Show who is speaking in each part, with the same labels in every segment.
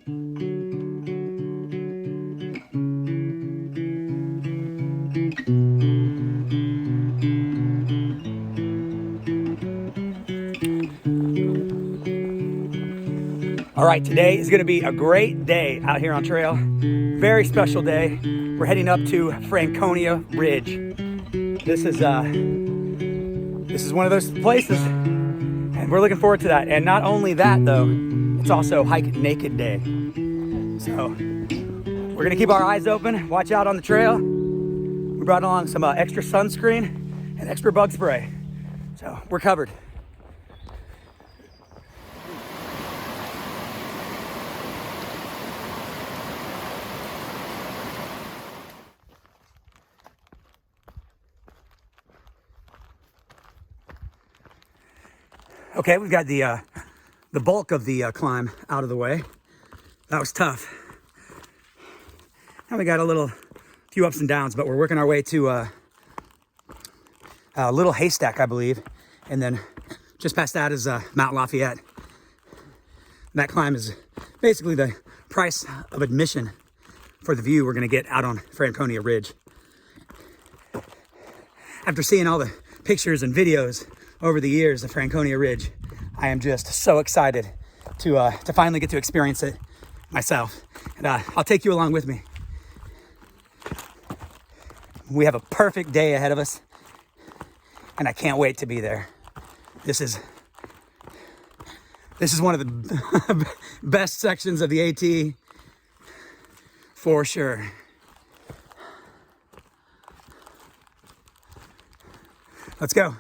Speaker 1: All right, today is gonna be a great day out here on trail. Very special day. We're heading up to Franconia Ridge. This is one of those places, and we're looking forward to that. And not only that though, it's also Hike Naked Day. So we're gonna keep our eyes open, watch out on the trail. We brought along some extra sunscreen and extra bug spray. So we're covered. Okay, we've got the bulk of the climb out of the way. That was tough. Now we got a few ups and downs, but we're working our way to a little haystack, I believe. And then just past that is Mount Lafayette. That climb is basically the price of admission for the view we're gonna get out on Franconia Ridge. After seeing all the pictures and videos over the years of Franconia Ridge, I am just so excited to finally get to experience it myself. And I'll take you along with me. We have a perfect day ahead of us, and I can't wait to be there. This is one of the best sections of the AT for sure. Let's go.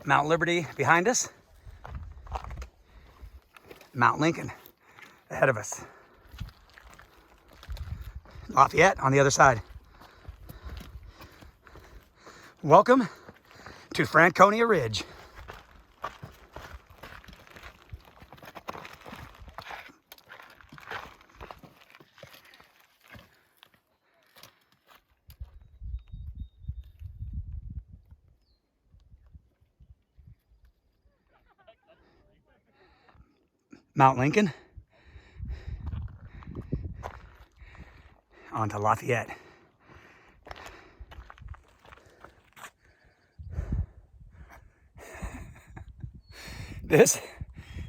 Speaker 1: Mount Liberty behind us. Mount Lincoln ahead of us. Lafayette on the other side. Welcome to Franconia Ridge. Mount Lincoln onto Lafayette. This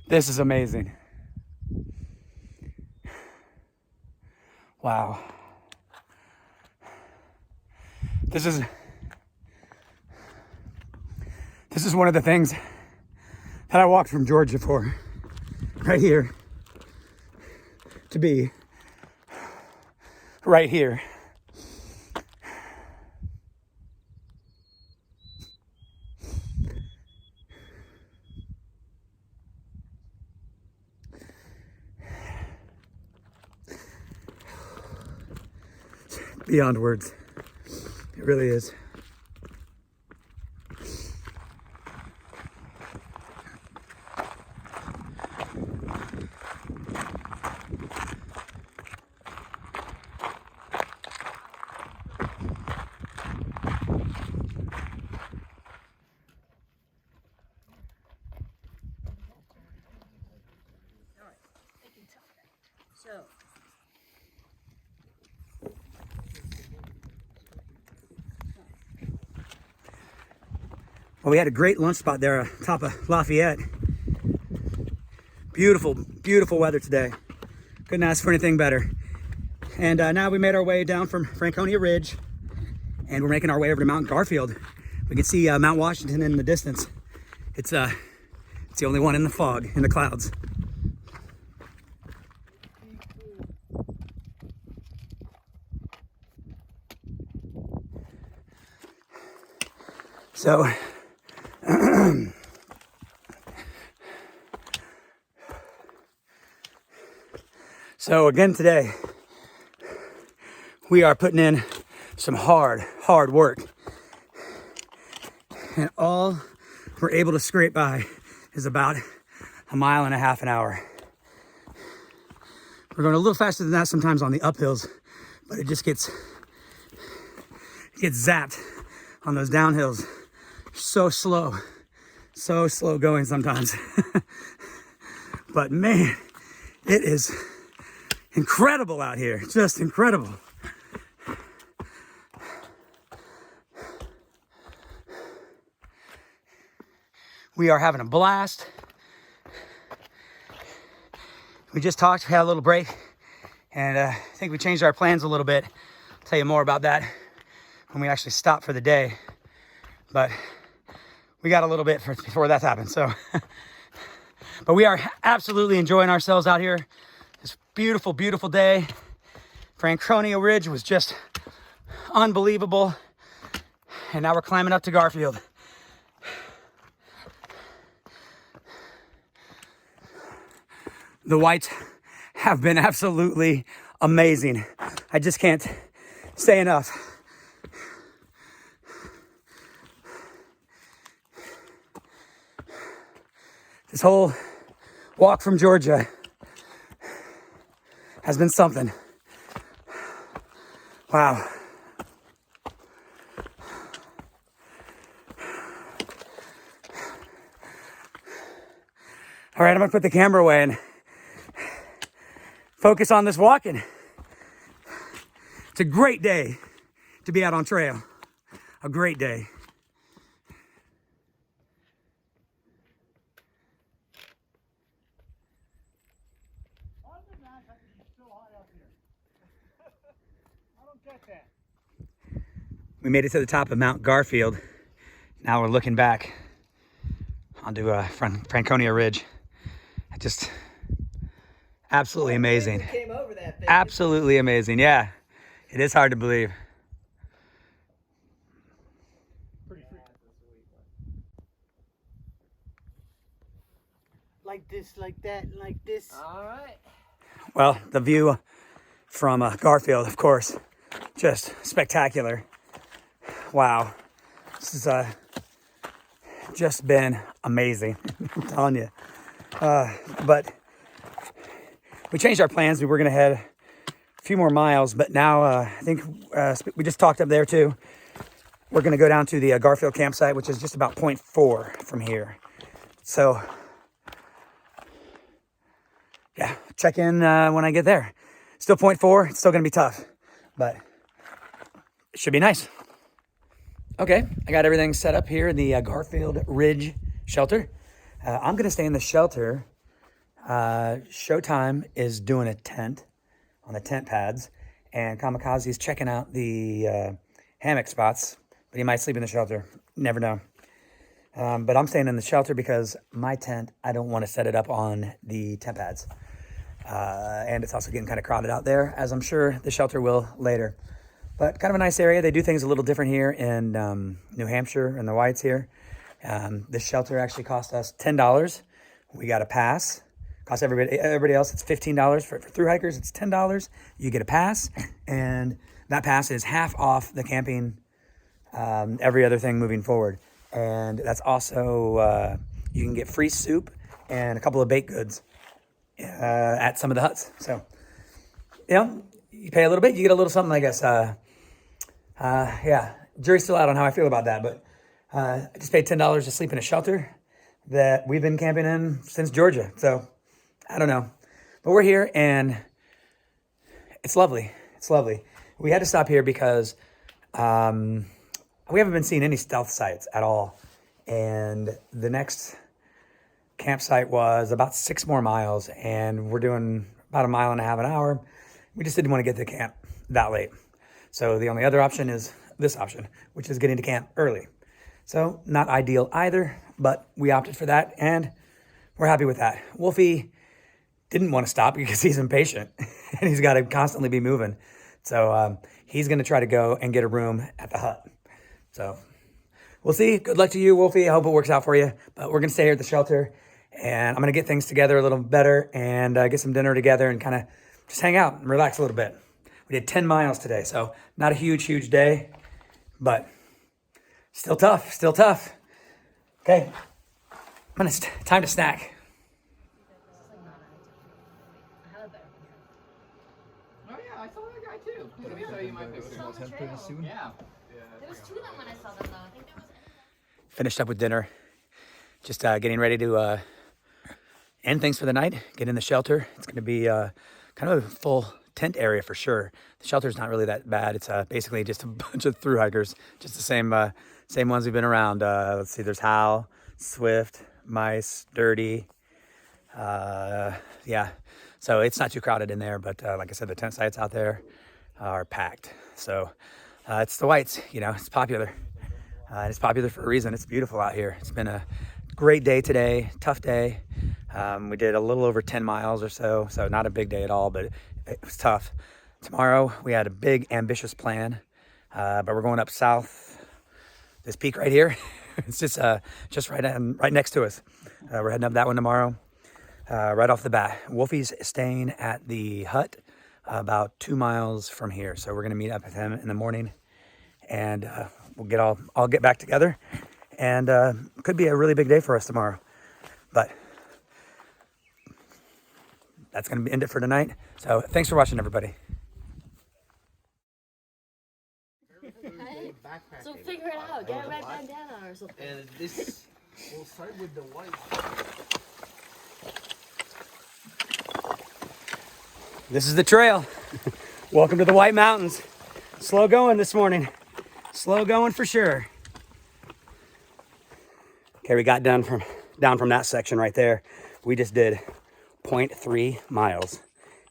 Speaker 1: is amazing. Wow. This is one of the things that I walked from Georgia for. Right here, to be right here. Beyond words, it really is. Well, we had a great lunch spot there atop of Lafayette. Beautiful, beautiful weather today. Couldn't ask for anything better. And now we made our way down from Franconia Ridge, and we're making our way over to Mount Garfield. We can see Mount Washington in the distance. It's the only one in the fog, in the clouds. So, so again today, we are putting in some hard work. And all we're able to scrape by is about 1.5 miles an hour. We're going a little faster than that sometimes on the uphills, but it just gets zapped on those downhills. So slow going sometimes. But man, it is incredible out here, just incredible. We are having a blast. We just talked, had a little break, and I think we changed our plans a little bit. I'll tell you more about that when we actually stop for the day. But we got a little bit before that's happened. So, but we are absolutely enjoying ourselves out here. This beautiful, beautiful day. Franconia Ridge was just unbelievable. And now we're climbing up to Garfield. The whites have been absolutely amazing. I just can't say enough. This whole walk from Georgia has been something. Wow. All right, I'm gonna put the camera away and focus on this walking. It's a great day to be out on trail. A great day. We made it to the top of Mount Garfield. Now we're looking back onto Franconia Ridge. Just absolutely amazing. Came over that thing. Absolutely amazing. Yeah, it is hard to believe.
Speaker 2: Like this, like that, and like this.
Speaker 3: All right.
Speaker 1: Well, the view from Garfield, of course, just spectacular. Wow, this has just been amazing. I'm telling you. But we changed our plans. We were gonna head a few more miles, but now I think we just talked up there too. We're gonna go down to the Garfield campsite, which is just about 0.4 from here. So yeah, check in when I get there. Still 0.4, it's still gonna be tough, but it should be nice. Okay, I got everything set up here in the Garfield Ridge shelter. I'm gonna stay in the shelter. Showtime is doing a tent on the tent pads, and Kamikaze is checking out the hammock spots, but he might sleep in the shelter. Never know. But I'm staying in the shelter because my tent, I don't want to set it up on the tent pads. And it's also getting kind of crowded out there, as I'm sure the shelter will later. But kind of a nice area. They do things a little different here in New Hampshire and the whites here. This shelter actually cost us $10. We got a pass. Cost everybody else, it's $15. For through hikers, it's $10. You get a pass, and that pass is half off the camping, every other thing moving forward. And that's also, you can get free soup and a couple of baked goods at some of the huts. So, you know, you pay a little bit, you get a little something, I guess. Yeah, jury's still out on how I feel about that, but I just paid $10 to sleep in a shelter that we've been camping in since Georgia. So, I don't know. But we're here, and it's lovely. It's lovely. We had to stop here because we haven't been seeing any stealth sites at all. And the next campsite was about 6 more miles, and we're doing about 1.5 miles an hour. We just didn't want to get to camp that late. So the only other option is this option, which is getting to camp early. So not ideal either, but we opted for that, and we're happy with that. Wolfie didn't want to stop because he's impatient, and he's got to constantly be moving. So he's going to try to go and get a room at the hut. So we'll see. Good luck to you, Wolfie. I hope it works out for you. But we're going to stay here at the shelter, and I'm going to get things together a little better and get some dinner together and kind of just hang out and relax a little bit. We did 10 miles today, so not a huge day, but still tough, Okay, time to snack.
Speaker 3: Oh yeah, I saw that guy too. Let me show you my picture. Yeah.
Speaker 4: There was 2 of them when I saw them though. I think there was.
Speaker 1: Finished up with dinner. Just getting ready to end things for the night. Get in the shelter. It's going to be kind of a full tent area for sure. The shelter's not really that bad. It's basically just a bunch of thru hikers, just the same ones we've been around. Let's see. There's Hal, Swift, Mice, Dirty. Yeah. So it's not too crowded in there, but like I said, the tent sites out there are packed. So it's the whites. It's popular. It's popular for a reason. It's beautiful out here. It's been a great day today, tough day. We did a little over 10 miles or so not a big day at all, but it was tough. Tomorrow we had a big ambitious plan, but we're going up south. This peak right here, it's just right next to us. We're heading up that one tomorrow. Right off the bat, Wolfie's staying at the hut about 2 miles from here, so we're gonna meet up with him in the morning, and we'll all get back together, and could be a really big day for us tomorrow. But that's going to end it for tonight. So thanks for watching, everybody.
Speaker 4: So figure it out. Get a red bandana or something.
Speaker 3: And this will start with the white.
Speaker 1: This is the trail. Welcome to the White Mountains. Slow going this morning. Slow going for sure. Okay, we got down from that section right there. We just did 0.3 miles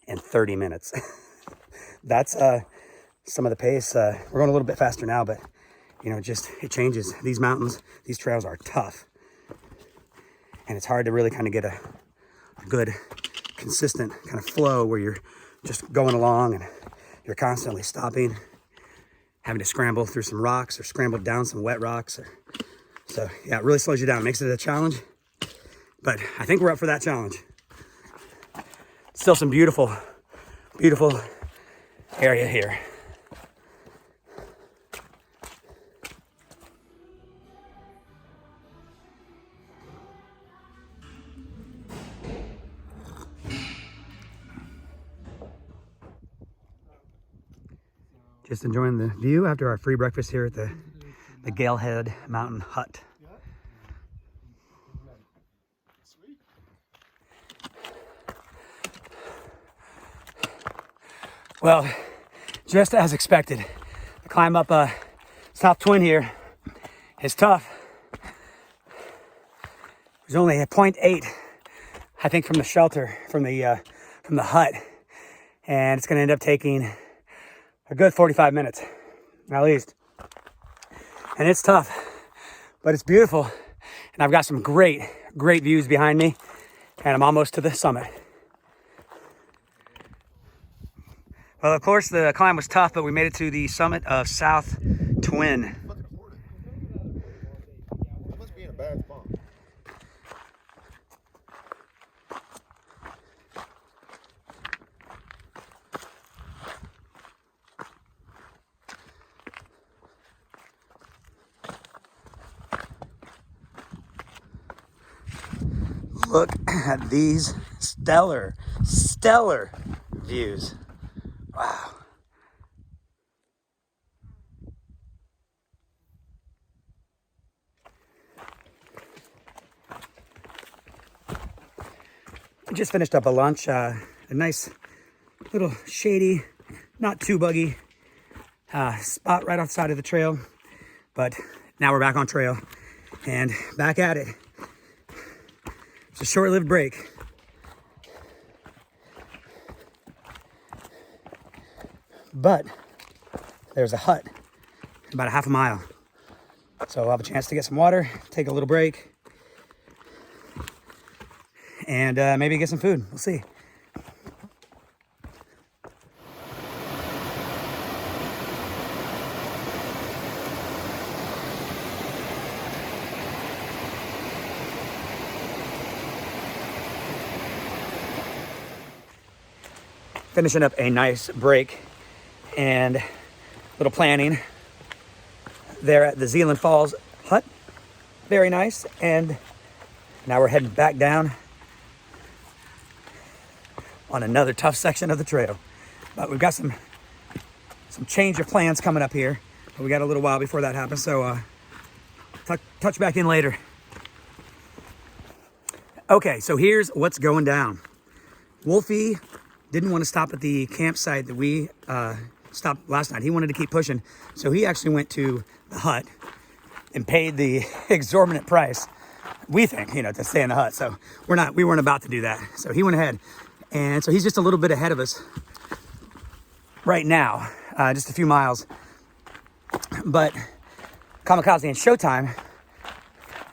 Speaker 1: in 30 minutes. That's some of the pace. We're going a little bit faster now, but it changes. These mountains, these trails are tough. And it's hard to really kind of get a good, consistent kind of flow where you're just going along and you're constantly stopping, having to scramble through some rocks or scramble down some wet rocks. So yeah, it really slows you down. It makes it a challenge, but I think we're up for that challenge. Still some beautiful area here. Just enjoying the view after our free breakfast here at the Galehead Mountain Hut. Well, just as expected, the climb up South Twin here is tough. There's only a 0.8, I think, from the shelter, from the hut, and it's going to end up taking a good 45 minutes, at least. And it's tough, but it's beautiful, and I've got some great views behind me, and I'm almost to the summit. Well, of course, the climb was tough, but we made it to the summit of South Twin.
Speaker 5: It must be in a bad spot.
Speaker 1: Look at these stellar views. Wow. We just finished up a lunch, a nice little shady, not too buggy spot right off the side of the trail. But now we're back on trail and back at it. It's a short-lived break. But there's a hut about a half a mile. So I'll have a chance to get some water, take a little break, and maybe get some food. We'll see. finishing up a nice break and little planning there at the Zealand Falls hut. Very nice. And now we're heading back down on another tough section of the trail. But we've got some change of plans coming up here. But we got a little while before that happens, so touch back in later. Okay, so here's what's going down. Wolfie didn't want to stop at the campsite that we stopped last night. He wanted to keep pushing, so he actually went to the hut and paid the exorbitant price, we think, to stay in the hut. So we weren't about to do that. So he went ahead, and so he's just a little bit ahead of us right now, just a few miles. But Kamikaze and Showtime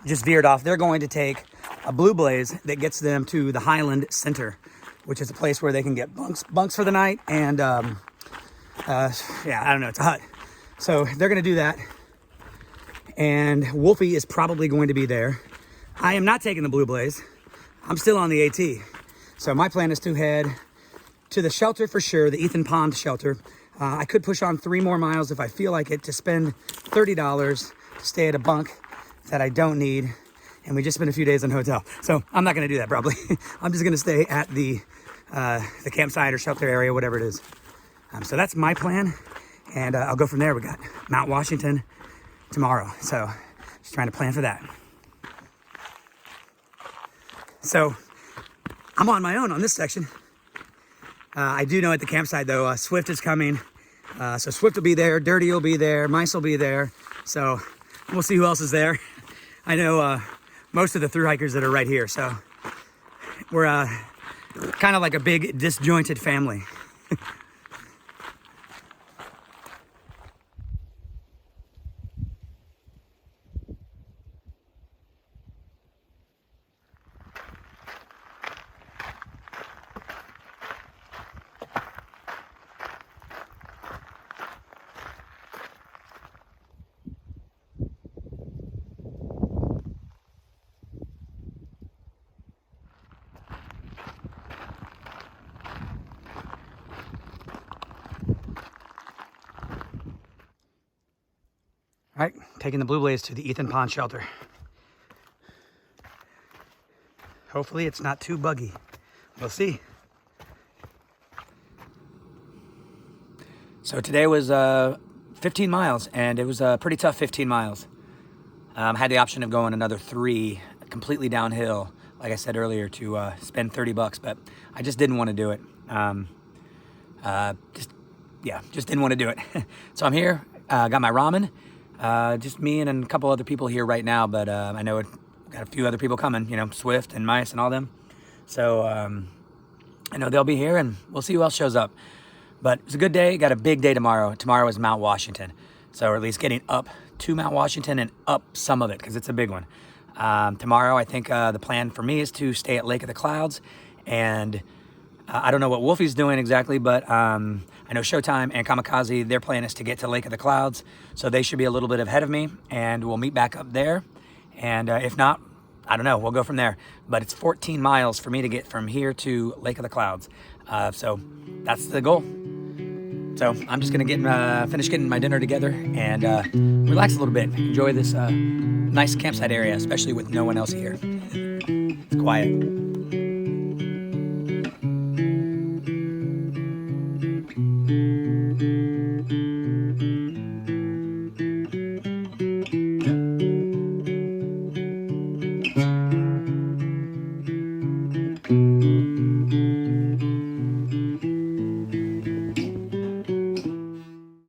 Speaker 1: just veered off. They're going to take a Blue Blaze that gets them to the Highland Center, which is a place where they can get bunks for the night. And I don't know, it's a hut. So they're going to do that. And Wolfie is probably going to be there. I am not taking the Blue Blaze. I'm still on the AT. So my plan is to head to the shelter for sure, the Ethan Pond shelter. I could push on 3 more miles if I feel like it, to spend $30 to stay at a bunk that I don't need. And we just spent a few days in a hotel. So I'm not going to do that probably. I'm just going to stay at the campsite or shelter area, whatever it is. So that's my plan. And I'll go from there. We got Mount Washington tomorrow. So just trying to plan for that. So I'm on my own on this section. I do know at the campsite though, Swift is coming. So Swift will be there, Dirty will be there, Mice will be there. So we'll see who else is there. I know most of the thru hikers that are right here. So we're kind of like a big disjointed family. All right, taking the Blue Blaze to the Ethan Pond shelter. Hopefully it's not too buggy. We'll see. So today was 15 miles, and it was a pretty tough 15 miles. Had the option of going another 3 completely downhill, like I said earlier, to spend $30, but I just didn't want to do it. Just didn't want to do it. So I'm here, got my ramen. Just me and a couple other people here right now, but I know got a few other people coming, Swift and Mice and all them. So I know they'll be here, and we'll see who else shows up. But it's a good day. Got a big day tomorrow. Tomorrow is Mount Washington. So or at least getting up to Mount Washington and up some of it, because it's a big one. Tomorrow, I think the plan for me is to stay at Lake of the Clouds. And I don't know what Wolfie's doing exactly, but I know Showtime and Kamikaze, their plan is to get to Lake of the Clouds. So they should be a little bit ahead of me, and we'll meet back up there. And if not, I don't know, we'll go from there. But it's 14 miles for me to get from here to Lake of the Clouds. So that's the goal. So I'm just gonna finish getting my dinner together and relax a little bit. Enjoy this nice campsite area, especially with no one else here. It's quiet.